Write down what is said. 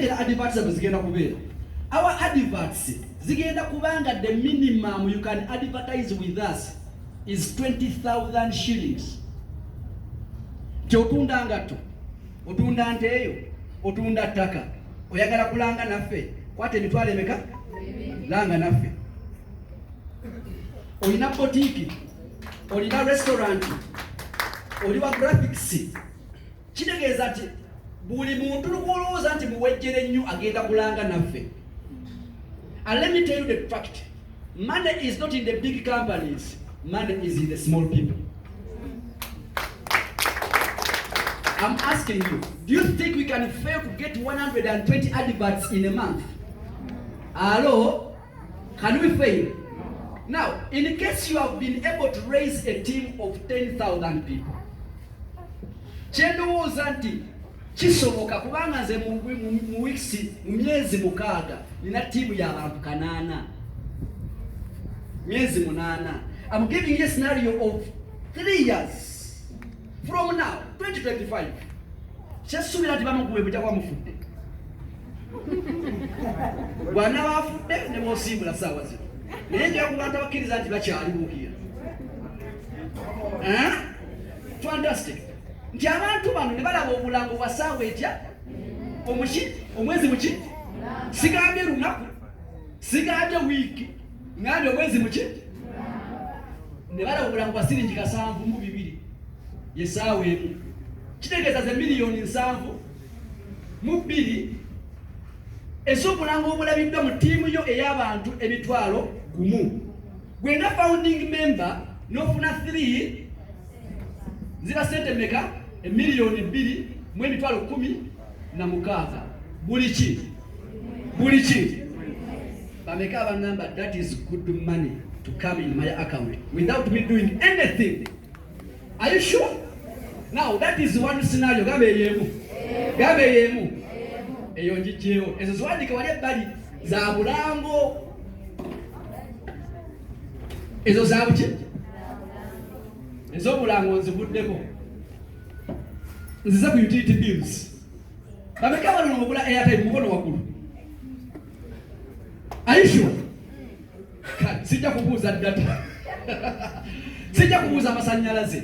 ndengera adverts zigenda kubeera. Our adverts zigenda kubanga the minimum you can advertise with us is 20,000 shillings. Kyotunda ngato, otunda nteeyo, otunda ttaka, oyagala kulanga naffe, kwate emitwalo emeka? Langa naffe. Olina boutique, olina restaurant, oliwa graphics. Kitegeeza nti buli muntu lukulowooza nti muwejjere nnyo agenda kulanga naffe. And let me tell you the fact, money is not in the big companies, money is in the small people. I'm asking you, do you think we can fail to get 120 adverts in a month? Hello? Can we fail? Now, in case you have been able to raise a team of 10,000 people, chendowooza nti kisoboka kubanga nze mu weeks mu myezi 6 nina tiimu y'abantu 8. Myezi 8. I'm giving you a scenario of 3 years from now, 2025. Kyasuubira nti bamukuwe bujja kwa mufudde. Bwana bafudde ne bosimbula ssaawa zino. Naye njagala kubantu abakkiriza nti bakyalibuukira. Fantastic. Nti abantu bano ne balaba obulango bwa ssaawa etya omwezi muki sigambye lunaku sigambye wiiki ngambye omwezi muki ne balaba obulango bwa siringi 7.2 ye ssaawa emu. Kitegeeza ze miliyoni 7.2 ez'obulango obulabiddwa mu ttiimu yo ey'abantu 1,000. Gwe nga founding member n'ofuna 3 ziba sente meka? Miliyoni 2,116. Buli ki bameka abanamba. That is good money to come in my account without me doing anything. Are you sure? Now that is one scenario. Gabe yemu eyo njijjeewo. Ezo ziwandika wali ebbali za bulango. Ezo za buki? Ez'obulango nzibuddeko. Nziza ku utility bills. Bameka bano mubula airtime mukono waggulu. Are you sure? Sijja kubuuza data. Sijja kubuuza amasannyalaze.